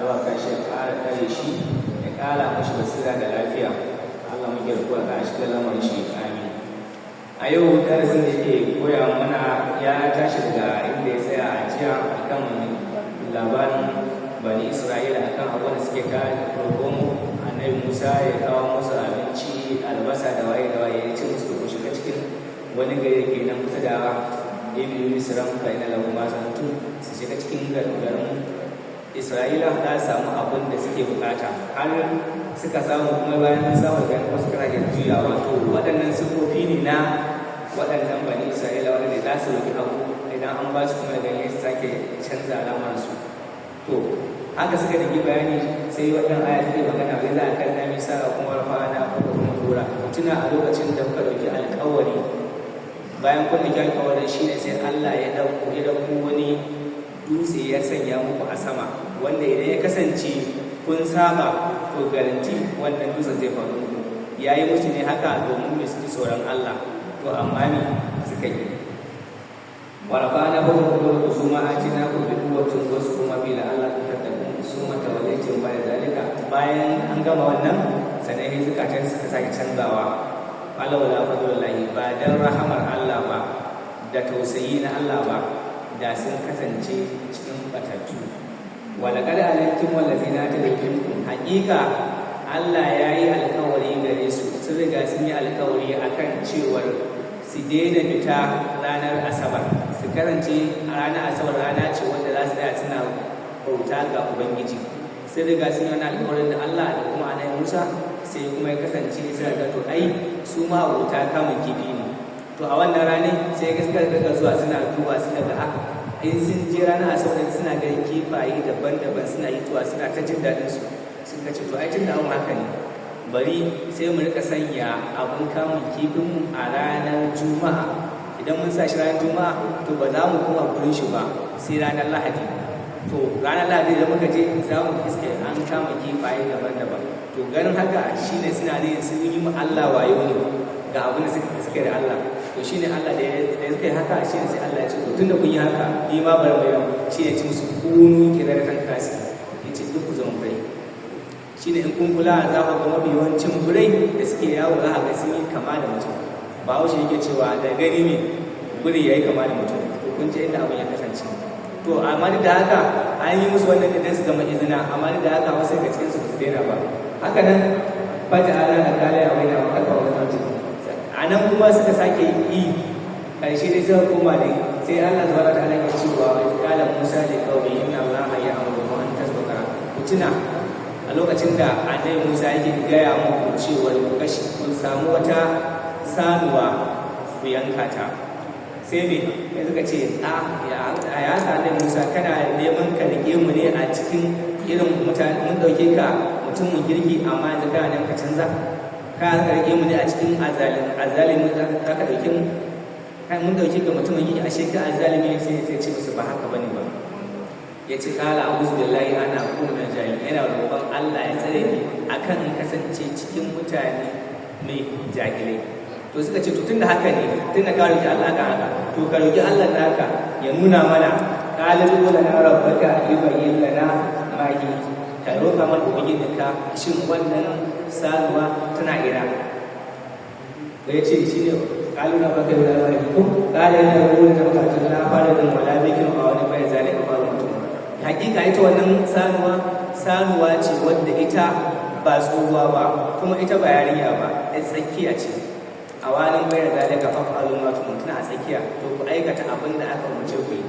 ɗaukaka shi ya ƙara kare shi ya ƙara mashi basira da lafiya. Allah muke roƙo ka shi da lamarin shi, amin. A yau darasin da yake koya mana ya tashi daga inda ya tsaya a jiya akan labarin bani Isra'ila akan abin da suke kare roƙon annabi Musa ya kawo musu abinci, albasa da waye ya ce musu ku shiga cikin wani gari ke nan kusa da Ibn Misran fa ina lahu ma santu, su shiga cikin garin Isra'ila za su samu abin da suke bukata. Har suka samu, kuma bayan samun ganin wasu kiragen juyawa. To waɗannan sifofi ne na waɗannan bani Isra'ila waɗanda za su roƙi abu idan an ba su kuma ganin su sake canza alamansu. To haka suka digi bayani, sai waɗannan aya take magana bai za a kan nami sa kuma rafa na kuma kuma tura. Tuna a lokacin da kuka ɗauki alƙawari, bayan kun ɗauki alƙawarin shi ne sai Allah ya ɗauko wani dutse ya sanya muku a sama, wanda idan ya kasance kun saba to garanti wannan dutsen zai faru muku. Ya yi musu ne haka domin mai su ji tsoron Allah, to amma ne suka yi. Warafa na bakwai kuma su ma a ci na ku bi kuwacin wasu kuma bi da Allah ta tattabu su mata walaicin bayan zalika. Bayan an gama wannan sannan ya zukatan suka sake canzawa. Alawala fadlullahi, ba dan rahamar Allah ba da tausayi na Allah ba da sun kasance cikin batattu. Walaqad alimtum wallazina tadayyantum, haqiqa Allah yayi alƙawari gare su, sun riga sun yi alƙawari akan cewar su daina fita ranar Asabar, su karance ranar Asabar rana ce wanda za su tsaya suna bauta ga Ubangiji. Sun riga sun yi wani alƙawarin da Allah da kuma Annabi Musa, sai kuma ya kasance suna ga to ai su ma bauta kamun kifi ne. To a wannan rane sai gaskiya daga zuwa suna duba suna ga in sun je ranar Asabar suna ganin kifaye daban-daban suna hituwa suna ta jin daɗin su. Suka ce to ai tun da haka ne, bari sai mu rika sanya abun kamun kifin a ranar Juma'a. Idan mun sa shi ranar Juma'a to ba za mu kuma gurin shi ba sai ranar Lahadi. To ranar Lahadi da muka je za mu iske an kama kifaye daban-daban. To ganin haka shine suna ne sun yi mu Allah wayo ne ga abin da suke da Allah. To shine Allah da ya kai haka, shine sai Allah ya ce to tunda kun yi haka ni ma bari mai shi ya ci musu kunu kiraratan kasi, yace duk ku zama bai. Shine in kun kula za ku ga mafi yawancin birai da suke yawo za a ga sun yi kama da mutum. Bahaushe yake cewa da gani ne biri yayi kama da mutum. To kun ji inda abin ya kasance. To amma da haka an yi musu wannan da su zama izina, amma da haka wasu daga cikin su ba su daina ba. Haka nan fata ala da kale a waina wa kalba wa mutum. A nan kuma suka sake yi ƙarshe dai suka koma ne sai Allah zuwa ta ala ya cewa kala Musa da kawai inna Allah ya amuru wa an tasbaka. Ku tuna a lokacin da Annabi Musa yake gaya muku cewa ku kashi kun samu wata sanuwa ku yanka ta. Sai me ya suka ce ya Annabi Musa kana neman ka rike mu ne a cikin irin mutane, mun dauke ka mutumin girki amma yanzu kana neman ka canza. Ka rage mu ne a cikin azalimin za ka dauke mu, kai mun dauke ga mutumin yi ashe ka azalimi ne, sai ce musu ba haka bane ba. Ya ce kala a'udhu billahi ana kunna jahil, yana roƙon Allah ya tsare ni akan in kasance cikin mutane mai jahilai. To suka ce to tunda haka ne, tunda ka roki Allah ka haka, to ka roki Allah naka ya nuna mana qala lana rabbaka yubayyin lana ma hi, ka roƙa mana ubangijinka shin wannan sanuwa tana ina. Da ya ce shi ne ƙaluna baka yi wala wani ko ƙala yana rubuta da bukatun na fara din wala bikin a wani bayan zane ka fara mutum. Hakika ita wannan sanuwa ce wadda ita ba tsohuwa ba kuma ita ba yarinya ba, a tsakiya ce. A wani bayan zane ka fara mutum tana a tsakiya, to ku aikata abin da aka umarce ku yi.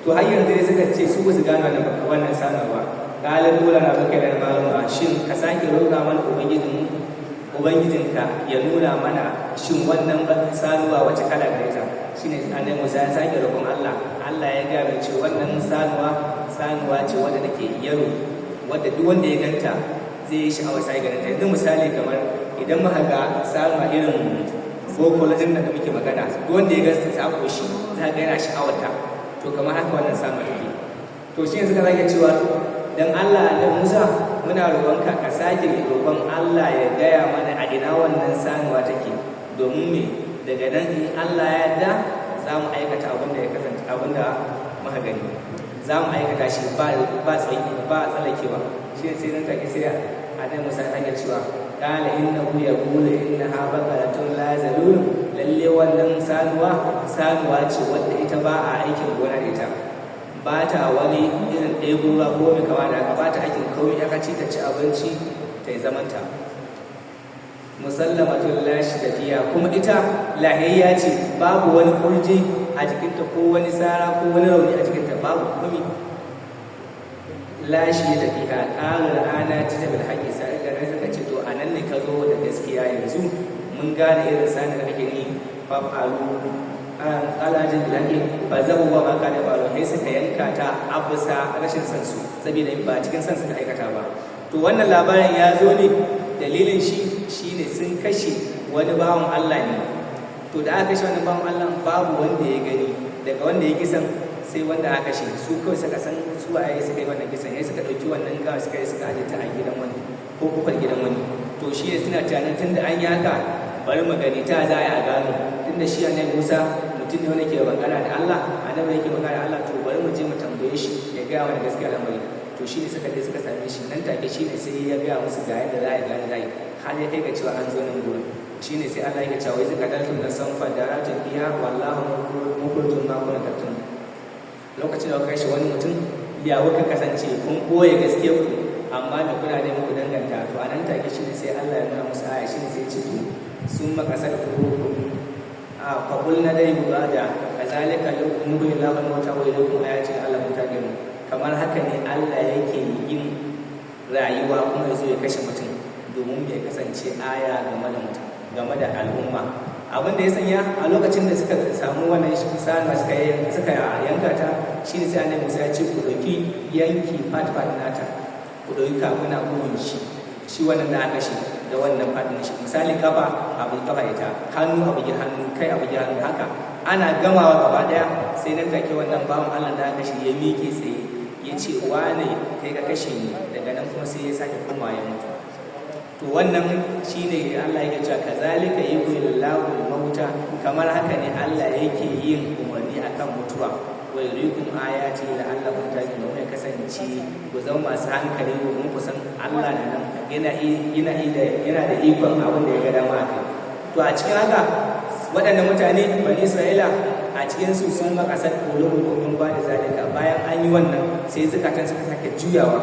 To har yanzu dai suka ce su ba su gano wannan sanuwa. Ƙalin dole na baka da malama, shin ka sake roƙa mana ubangijinka ya nuna mana shin wannan sanuwa wace kala gare ta. Shine Annabi Musa ya sake roƙon Allah. Allah ya ga mai ce wannan sanuwa ce wadda take yaro, wadda duk wanda ya ganta zai yi sha'awar sai ganin ta. Yanzu misali kamar idan muka ga sanuwa irin bokolo din da muke magana, duk wanda ya ganta ta koshi za ga yana sha'awar ta. To kamar haka wannan sanuwa take. To shi suka sake cewa dan Allah da Musa muna roƙonka ka sake roƙon Allah ya gaya mana a ina wannan sanuwa take, domin me daga nan in Allah ya yarda za mu aikata abin da ya kasance abin da muka gani, za mu aikata shi ba tsallakewa. shi sai nan take sai annabi Musa ya take cewa qala innahu yaqulu innaha baqaratun la zalul, lalle wannan sanuwa ce wadda ita ba a aikin gona da ita, ba ta wani irin ɗebo ruwa ko mai kama da ba ta aikin kawai ya kaci ta ci abinci ta yi zamanta. Musallamatun lashi da fiya, kuma ita lahiyayya ce, babu wani kurji a jikinta ko wani sara ko wani rauni a jikinta, babu kumi. Lashi da fiya ƙarar ana ci ta bilhaƙi sai ga nan suka ce to a nan ne ka zo da gaskiya, yanzu mun gane irin sani da ake ni fafalu alajin bilhaƙi ba zan ba ma ka da faru sai suka yanka ta abusa rashin sansu saboda ba cikin sansu da aikata ba. To wannan labarin ya zo ne dalilin shi ne sun kashe wani bawan Allah ne. To da aka kashe wani bawan Allah babu wanda ya gani, daga wanda ya kisan sai wanda aka kashe, su kawai suka san su waye suka yi wannan kisan, sai suka ɗauki wannan gawa suka aje ta a gidan wani ko kofar gidan wani. To shi ne suna tunanin tunda an yi haka bari mu gani ta za a gano, tunda shi annabi Musa mutum ne wanda ke magana da Allah, annabi yake magana da Allah, to bari mu je mu tambaye shi ya gaya mana gaskiya lamari. To shi ne suka je suka same shi nan take, shi ne sai ya gaya musu ga yadda za a gane rai, har ya kai ga cewa an zo nan gurin. Shi ne sai Allah ya ce wai suka dalilin da san fadara ta biya wallahu mukhrijum ma kuntum. Lokacin da kai shi wani mutum ya kuka kasance kun boye gaskiya ku, amma da kuna da muku danganta. To anan take shi ne sai Allah ya nuna musu aya, shi ne sai ya ce to sun makasar ku a faqulna dai gubada kazalika yuhyi Allahu al-mauta wa yuriikum ayatin Allah mutaqin. Kamar haka ne Allah yake yin rayuwa kuma zai kashe mutum domin ya kasance aya game da mutum, game da al'umma. Abin da ya sanya a lokacin da suka samu wannan sana suka yanka ta, shi ne sai annabi Musa ya ce ku ɗauki yanki part nata, ku ɗauki kafuna bugun shi wannan da aka shi da wannan part shi. Misali kafa abu kafa ita, hannu abu hannu, kai abu hannu, haka ana gamawa gaba daya. Sai nan take wannan bawan Allah da aka shi ya miƙe tsaye ya ce wane kai ka kashe ni, daga nan kuma sai ya sake komawa ya mutu. To wannan shi ne Allah yake cewa kazalika yuhyil Allahu al-mauta, kamar haka ne Allah yake yin umarni akan mutuwa, wa yuriikum ayati la'allakum taqilun, ya kasance ku zama masu hankali domin ku san Allah na nan yana da ikon abin da ya ga dama kai. To a cikin haka waɗannan mutane bani Isra'ila a cikin su sun makasar kolon ba da zalika, bayan an yi wannan sai zukatan suka sake juyawa,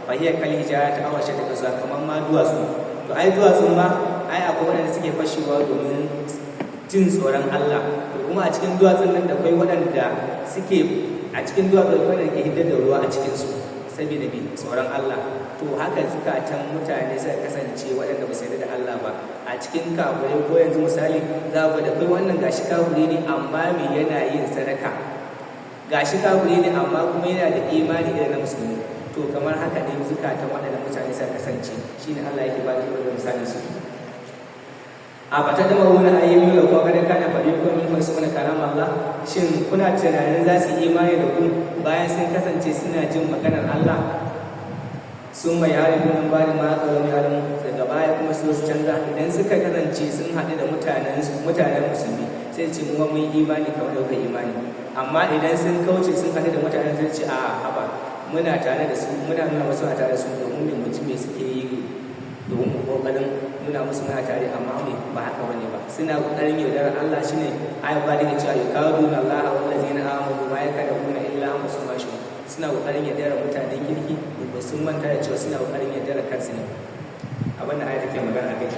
fahiyar kal hijara ta awashe daga zuwa kamar ma duwatsu. To ai duwatsun ma ai akwai waɗanda suke fashewa domin jin tsoron Allah. To kuma a cikin duwatsun nan da akwai waɗanda suke a cikin duwatsun waɗanda ke hiddar da ruwa a cikin su saboda bi tsoron Allah. To haka zukatan mutane suka kasance waɗanda ba su yarda da Allah ba. A cikin kafirai ko yanzu misali za ku da kai wannan gashi kafiri ne amma me yana yin sadaka, gashi kafiri ne amma kuma yana da imani irin na musulmi. To kamar haka ne zukatan waɗanda mutane suka kasance, shine Allah yake ba da misalin su. A bata da mawuna ayyami da kuma kada kana fari ko ni mai suna karam Allah, shin kuna tunanin za su imani da ku bayan sun kasance suna jin maganar Allah? Sun mai harifin ba da makarar yaran daga baya kuma su canza, idan suka kasance sun haɗu da mutanen musulmi sai ce mu mun imani kamar da kuka imani, amma idan sun kauce sun haɗu da mutanen sai ce a haba muna tare da su, muna nuna musu a tare da su domin mu mutum me suke yi, domin mu kokarin nuna musu muna tare, amma me ba haka bane ba. Suna kokarin yaudarar Allah, shine ayat ba da cewa yuqaduna Allah wal ladina amanu ma yakaduna illa anfusahum yashurun. Suna kokarin yaudarar mutanen kirki, ba sun manta da cewa suna kokarin yaudarar kansu ne. Abin da ayat take magana kai.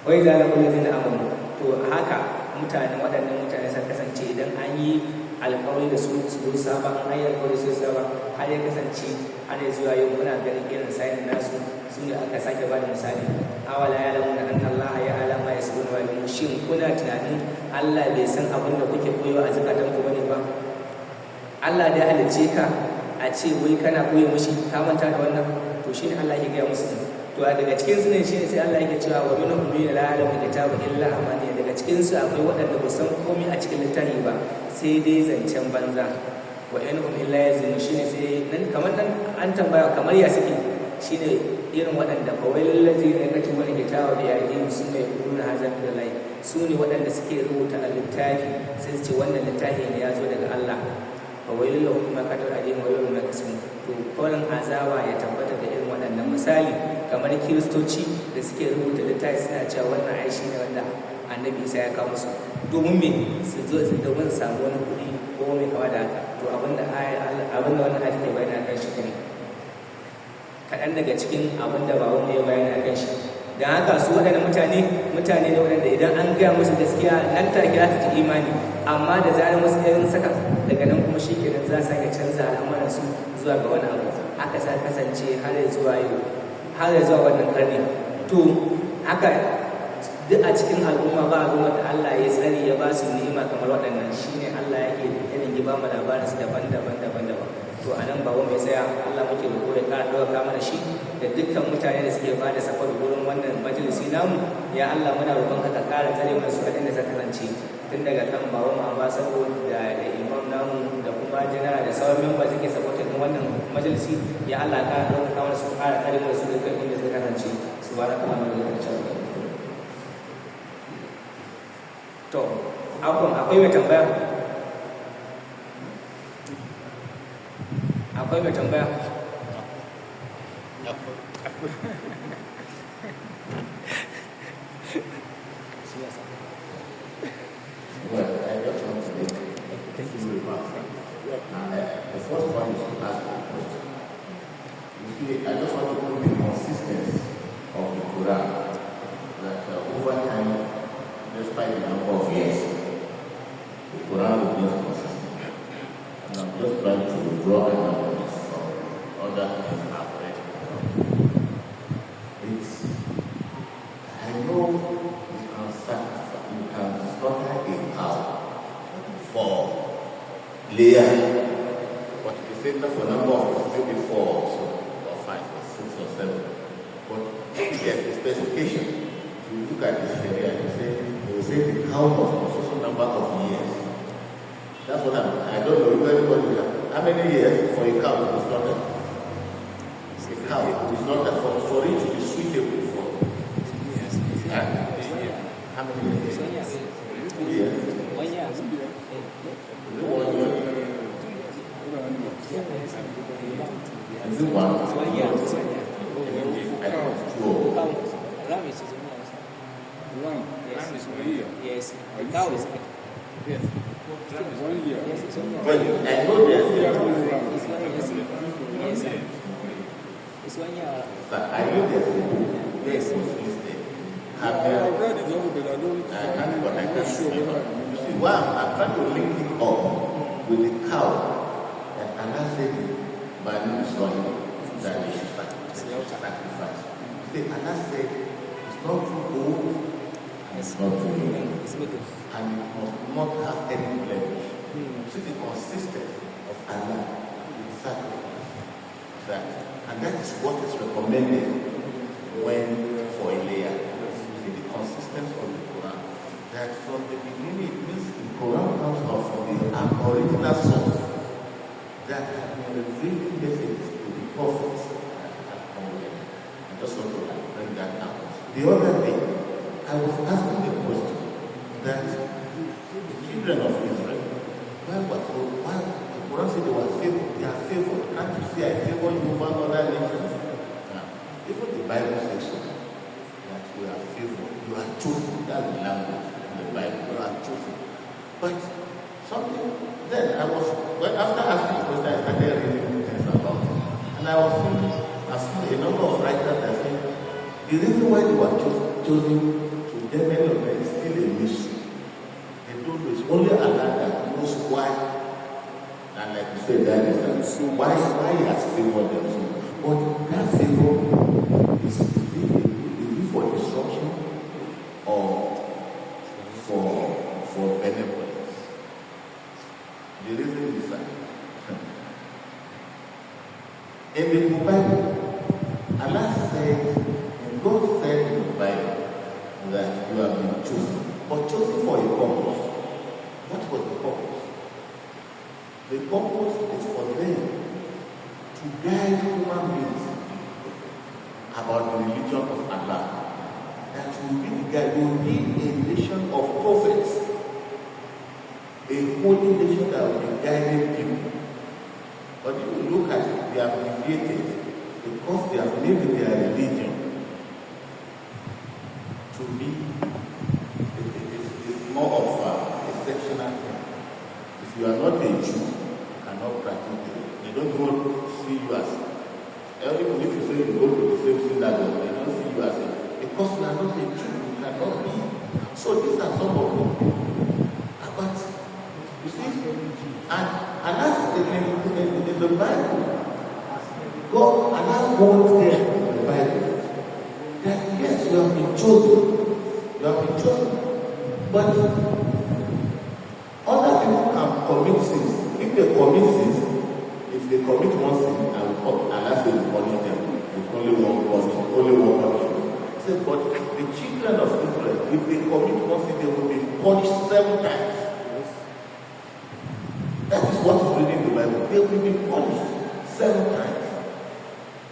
Wai da laqul ladina amanu, to haka mutanen waɗannan mutane sun kasance idan an yi alƙawari da su saba, an yi alƙawari su saba, har ya kasance har ya zuwa yau muna ganin irin sayin nasu. Su ne aka sake ba da misali, awala ya lamu da annan Allah ya alama ya sabu na walimu, shin kuna tunanin Allah bai san abin da kuke koyo a zukatan ku bane ba? Allah da ya halicce ka a ce wai kana koyo mushi ka manta da wannan? To shine Allah ya gaya musu. To daga cikin su ne shine sai Allah yake cewa wa minhum min la ya'lamu kitabu illa amani, daga cikin su akwai waɗanda ba san komai a cikin littafi ba sai dai zancen banza. Wa inhum illa yazun, shine sai nan kamar nan an tambaya kamar ya suke, shine irin waɗanda kawai lallazi ne kacin wani kitawa da yaƙi sun mai kuru na hazar da lai, su ne waɗanda suke rubuta a littafi sai su ce wannan littafi ne ya zo daga Allah. Kawai lallahu kuma katar alim wa yau mai kasu, to kawai azaba ya tabbata da misali kamar kiristoci da suke rubuta littafi suna cewa wannan ai shi ne wanda annabi Isa ya kawo musu domin me su zo su domin samu wani kuɗi ko mai kama da haka. To abinda wannan hadisi ya bayyana kan shi ne kaɗan daga cikin abinda ba wanda ya bayyana kan shi. Da haka su waɗanda mutane ne waɗanda idan an gaya musu gaskiya nan take za su ji imani, amma da zarar wasu ɗayan saka daga nan kuma shi kenan za su sake canza al'amuransu zuwa ga wani abu. Haka sa kasance har zuwa wannan ƙarni. To haka duk a cikin al'umma ba al'umma da Allah ya tsari ya ba su ni'ima kamar waɗannan, shine Allah yake yanayi ba mu labarin su daban-daban. To a nan ba mai tsaya, Allah muke roƙo ya ƙara ɗauka mana shi da dukkan mutane da suke ba da safar gurin wannan majalisi namu. Ya Allah muna roƙon ka ƙara tsare mana su kaɗan da suka kasance tun daga kan bawa mu ambasado da imam namu da kuma jana da sauran memba suke sapotin wannan majalisi. Ya Allah ƙara ɗauka mana su ƙara tsare mana su dukkan inda suka kasance. Subhanallahi wa bihamdihi. To, akwai mai tambaya? Akwai mai tambaya? Well, I just want to make a few remarks. The first one is to ask a question. You see, I just want to put the consistency of the Quran that over time, despite the number of years, the Quran remains consistent. And I'm just trying to draw analogies from other things I've read. I know you can slaughter a cow for layer, but if you say that for number of maybe 4 or so, or 5 or 6 or 7, but there's a specification. If you look at the Sharia, they will say the cow must be a number of years. That's what I don't know if anybody has. How many years for a cow to be slaughtered? A cow to be slaughtered for it to be suitable for. How many years? 2 years. 1 year. Is it 1 year? Is it 1? 1 year. I don't know. Ram is 1 year. Yes. Cow is yes. 1 year. Yes, it's 1 year. Well, I know there's It's 1 year. Yes. It's 1 year. but I know there's a book where it was listed. I've read it all, but I don't. I can't remember. You see, why I'm trying to link it up with the cow that Allah said, "My new son, that they should sacrifice." See, Allah said, "It's not too old, and it's not too young, and it must not have any blemish." See the consistency of Allah in sacrifice. And that is what is recommended when for a layer. See the consistency of the Quran. That from the beginning, it means the Quran comes out from the original source that has been revealing messages to the prophets that have come with. I just want to bring that out. The other day, I was asking the question that the children of Israel, why the Quran said they were favored, they are favored. Can't you see I favor you over other nations? Now, even the Bible says so, that we are favored, you are chosen. That's the language in the Bible, you are chosen. But something, then after asking the question, I started reading things about it. And I was thinking, I've seen a number of writers that say, the reason why they were chosen to them, many of them, is still a mystery. They don't know, it's only Allah that knows why. And like you said, that is that. So why he has favored them so? But that favor is it for destruction or for benevolence? The reason is that in the Bible, Allah said, and God said in the Bible that you have been chosen, but chosen for a purpose. What was the purpose? The purpose is for them to guide human beings about the religion of Allah. That will be the guide, will be a nation of prophets, a holy nation that will be guiding people. But if you look at it, they have deviated because they have believe in their religion to be is more of a sectional thing. If you are not a Jew, you cannot practice it. They don't even see you as, even if you say you go to the same synagogue, they don't see you as because you are not a Jew, you cannot be. So these are some of them. But you see, and that's in the Bible. God, and that's one there in the Bible. That yes, you have been chosen. You have been chosen. But other people can commit sins. If they commit sins, if they commit one sin, and Allah will punish them with only one punishment. Say, but the children of Israel, if they commit one sin, they will be punished 7 times. That is what is written in the Bible. They will be punished 7 times.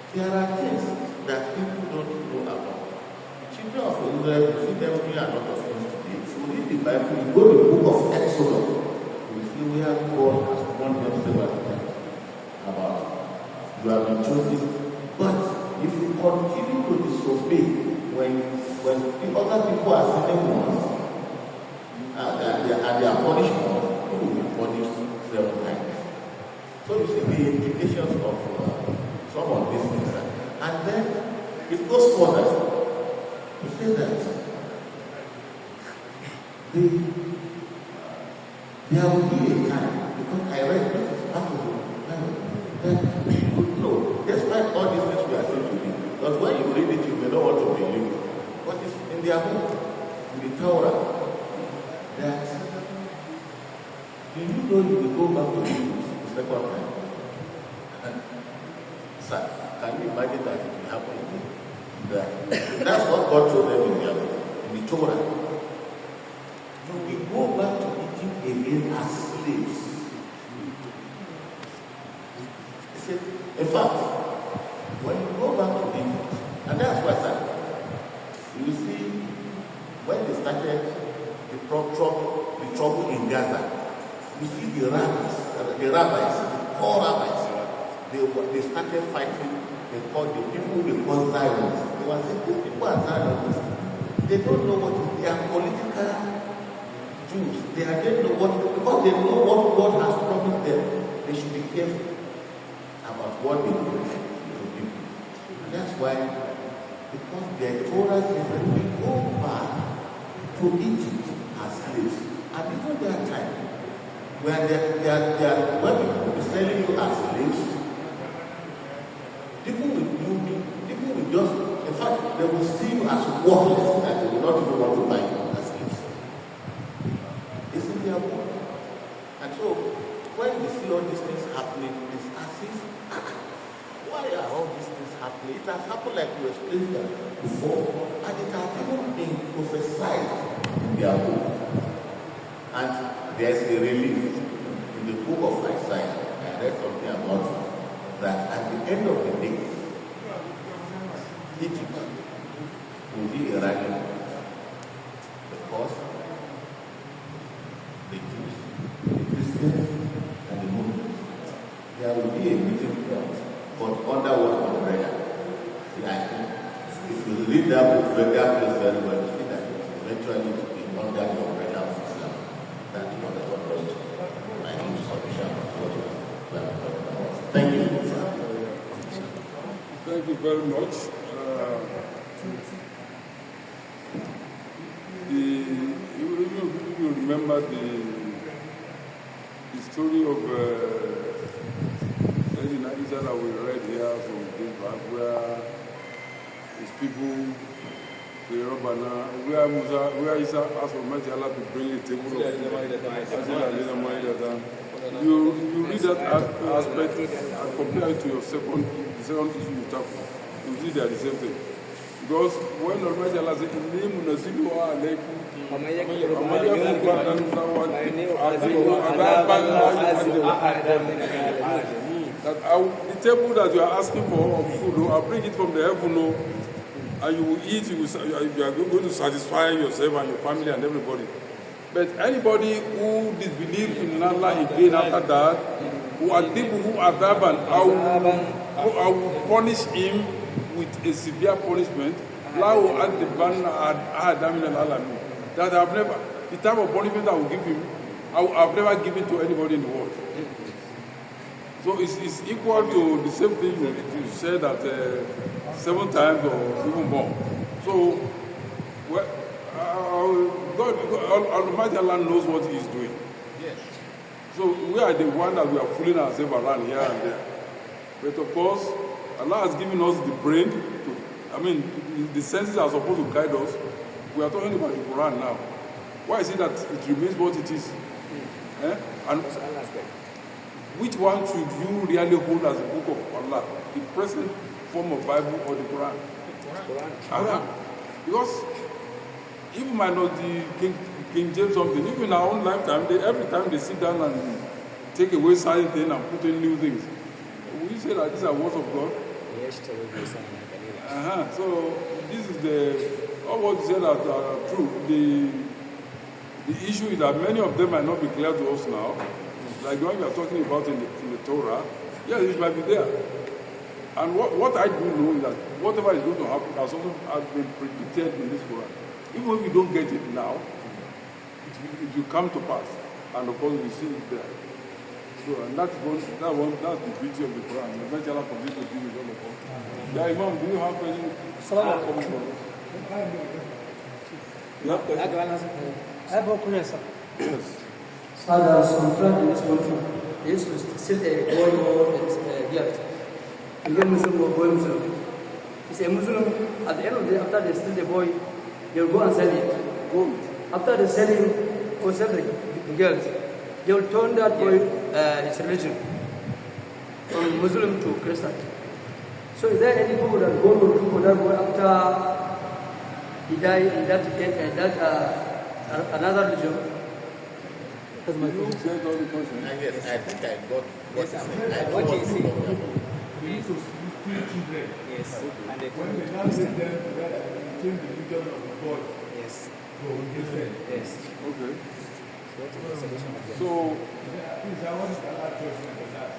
There are things that people don't know about. The children of Israel, you see them doing a lot of things today. If you read the Bible, you go to the book of Exodus, you see where God has warned them several times about you have been chosen. But if you continue to disobey, when the other people are sinning once, and they are punished once, you will be punished 7 times. So you see the implications of some of these things. And then it goes further. You say that there will be a time, because I read this part of the Bible, that you know, despite all these things we are saying today, because when you read it, you may not want to believe it. But it's in their book, in the Torah, that do you know you will go back to Egypt the second time? Sir, can you imagine that it will happen again? That's what God told them in the Torah. You will go back to Egypt again as slaves. He said, in fact, when you go back to Egypt, and that's why, sir, you see, when they started the trouble in Gaza, you see the rabbis, the 4 rabbis, they started fighting. They called the people they call Zionists. They were saying, these people are Zionists. They don't know what they are political Jews. They don't know what, because they know what God has promised them. They should be careful about what they do to people. And that's why, because their Torah says that we go back to Egypt as slaves. And even that time, when they are selling you as slaves, people will just, in fact, they will see you as worthless, and they will not even want to buy you as slaves. It's in their book. And so, when we see all these things happening, it's as if, why are all these things happening? It has happened like we explained that before, and it has even been prophesied in their book. And there's a relief in the book of Isaiah. I read something about it, that at the end of the day, Egypt will be a rallying because the Jews, the Christians, and the Muslims, there will be a meeting point, but under what umbrella? If you read that book very well, you see that eventually to be under the umbrella of Islam. That's what the word was. I think it's sufficient for what we are talking about. Thank you, sir. Thank you very much. You remember the story of Lady Naija that we read here from this back, where these people, the Rabbana, where Isa asked for Almighty Allah to bring a table of you read that aspect and compare it to your second issue you tackle. You see they are the same thing. Because when Almighty Allah said, that the table that you are asking for of food, I'll bring it from the heaven, and you will eat, you are going to satisfy yourself and your family and everybody. But anybody who disbelieves in Allah again after that, who are people who are I will punish him with a severe punishment. That I've never, the type of punishment I will give him, I've never given to anybody in the world. So it's equal to the same thing you said that 7 times or even more. So, God, Almighty Allah knows what He is doing. Yes. So we are the one that we are fooling ourselves around here and there. But of course, Allah has given us the brain the senses are supposed to guide us. We are talking about the Quran now. Why is it that it remains what it is? And which one should you really hold as the book of Allah? The present form of Bible or the Quran? Quran. Because if might not the King James something, even in our own lifetime, every time they sit down and take away certain things and put in new things, will you say that these are words of God? So this is all what you said are true. The issue is that many of them might not be clear to us now. Like the one we are talking about in the Torah, yes, it might be there. And what I do know is that whatever is going to happen has also been predicted in this Quran. Even if you don't get it now, it will come to pass. And of course, we see it there. So, and that's the beauty of the Quran. The Messenger Allah continues to do with all of us. Yeah, Imam, do you have any comment on this? I have a question, Yes. So there are some tribe in this country. They used to sell a boy or a gift. A girl Muslim or boy Muslim. It's a Muslim. At the end of the day, after they steal the boy, they will go and sell it. Good. After they sell him or sell the girls, they will turn that boy his religion from Muslim to Christian. So is there any people that God will do for that boy after he died in that another religion? That's my question. Yes, Yes, I think I got what you said. What you see? We used to steal children. Yes. And they When they now send them to that change the religion of the boy Yes. to Christian. Yes. okay. What is the solution of this? So, Please, I want Allah to explain for that.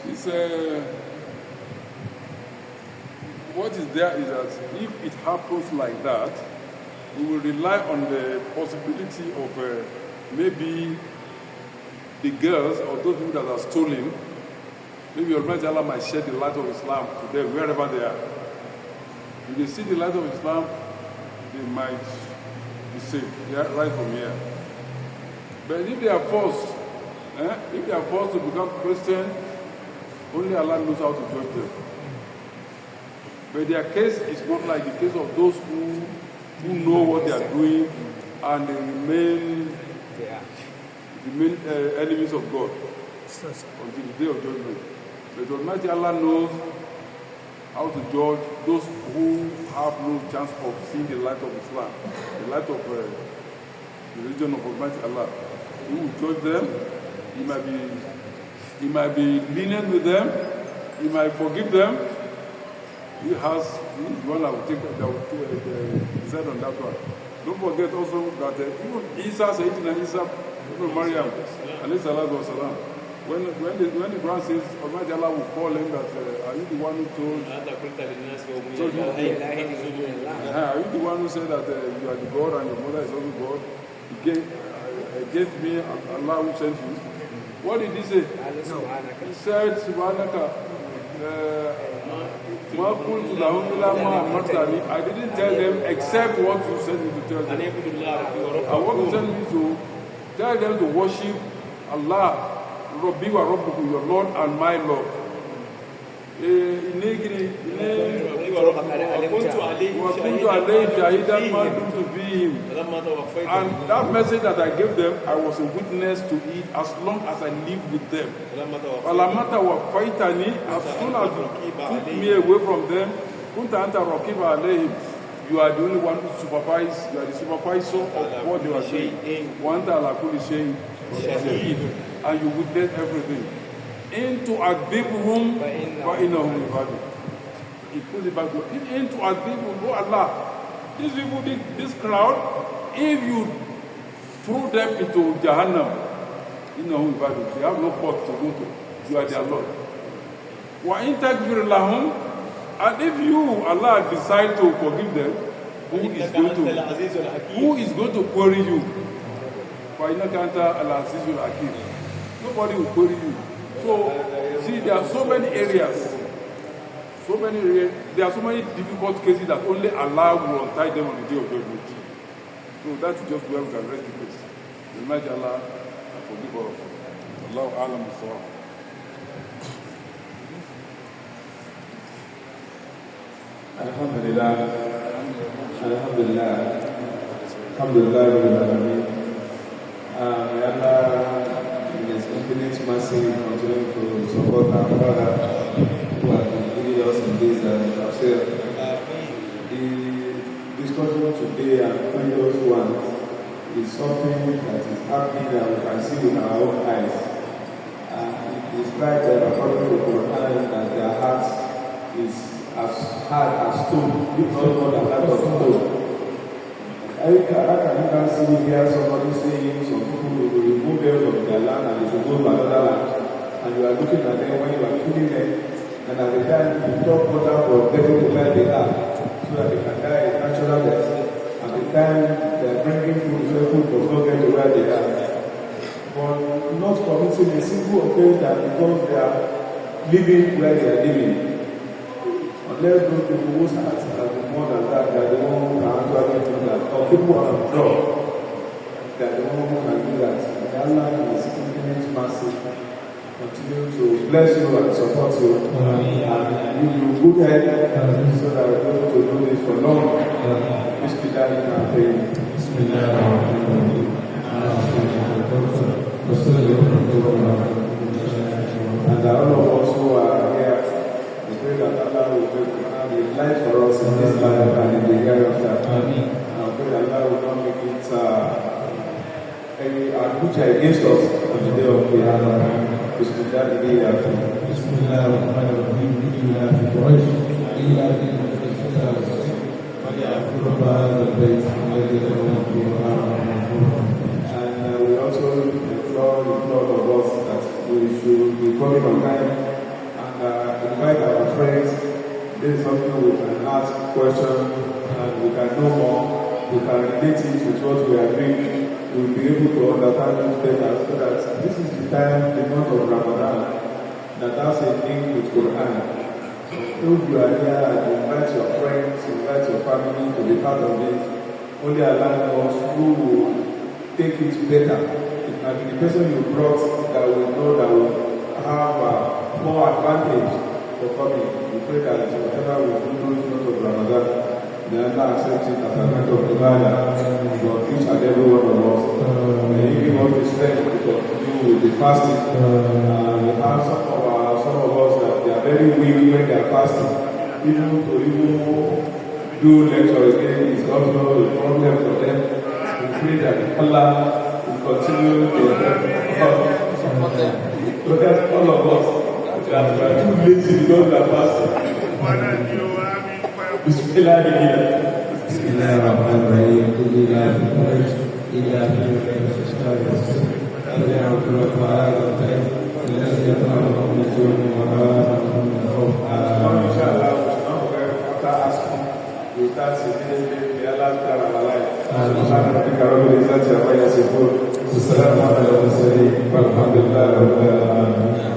it's what is there is that if it happens like that, we will rely on the possibility of maybe the girls or those people that are stolen, maybe Almighty Allah might shed the light of Islam to them wherever they are. If they see the light of Islam, they might be saved right from here. But if they are forced, to become Christian, only Allah knows how to judge them. But their case is not like the case of those who know what they are doing and they remain enemies of God until the day of judgment. But Almighty Allah knows how to judge those who have no chance of seeing the light of Islam, the light of the religion of Almighty Allah. He will judge them. He might be lenient with them. He might forgive them. He is the one that will take decide on that one. Don't forget also that even Isa, Sayyidina Isa, even Maryam, alayhi salatu wasalam, when the Quran says Almighty Allah will call him that are you the one who told you? Are you the one who said that you are the God and your mother is also God? Against me, Allah who sent you. What did he say? He said, Subhanaka. I didn't tell them except what you sent me to tell them. I want to send me to tell them to worship Allah, Rabbi wa Rabbukum, your Lord and my Lord. And that message that I gave them, I was a witness to it as long as I lived with them. As soon as you took me away from them, you are the only one who supervise, you are the supervisor of what they are doing. And you witness everything. Into Adbibuhum wa innahum ibadu. He put it back to into Adbibuhum, oh Allah. These people, this crowd, if you throw them into Jahannam, innahum ibadu, they have no port to go to. You are their Lord. وَإِن تَغْفِرْ لَهُمْ, and if you, Allah, decide to forgive them, who is going to query you? فَإِنَّكَ أَنْتَ الْعَزِيزُ الْحَكِيمُ. Nobody will query you. So, see, there are so many areas. There are so many difficult cases that only Allah will untie them on the day of judgment. So that's just where we can rest the case. Imagine Allah and forgive all of us. Allahu A'lam Bissawab. Alhamdulillah. Alhamdulillah. Alhamdulillah. May Allah, in His infinite mercy, continue to support our brother who has been leading us in this tafsir. The discussion today and previous ones is something that is happening that we can see with our own eyes. It describes them according to the Quran that their hearts is as hard as stone, if not more than that of stone. I can see here somebody saying some people will remove them from their land and they should go to another land. And you are looking at them when you are killing them, and at the time you talk water for getting to where they are, so that they can die a natural death. At the time they are bringing food, so food does not get to where they are. But not committing a simple offense that because they are living where they are living. Unless those people whose hearts are more than that, they are the one who can actually do that. Or people who are abroad, they are the one who can do that. May Allah in His infinite mercy continue to bless you and support you. And give you good health so that we're able to do this for long. Bismillah campaign. And all of us who are here, we pray that Allah will make a light for us in this life and in the hereafter. And I pray that Allah will not make it any future against us on the day of the Qiyamah. Bismillah and we also implore of us that we should be coming on time and invite our friends. This is something we can ask questions and we can know more. We can relate it with what we are doing. We will be able to understand it better so that this is the time, the month of Ramadan, that has a link with Quran. So if you are here and you invite your friends, invite your family to be part of this, only allow us who will take it better. It might be the person you brought that will know that will have more advantage for coming. We pray that whatever we do during the month of Ramadan, may Allah accept it as a matter of ibadah for each and every one of us. May He give us the strength to continue with the fasting. We have some of us that they are very weak when they are fasting. Even to do lecture again is also a problem for them. We pray that Allah will continue to support them. Look at all of us that we are too lazy because we are fasting. Bismillahirrahmanirrahim. We start immediately. May Allah clear our life. Subhana rabbika rabbil izzati amma yasifun. Wassalamu ala al-mursalin. Walhamdulillahi rabbil alamin.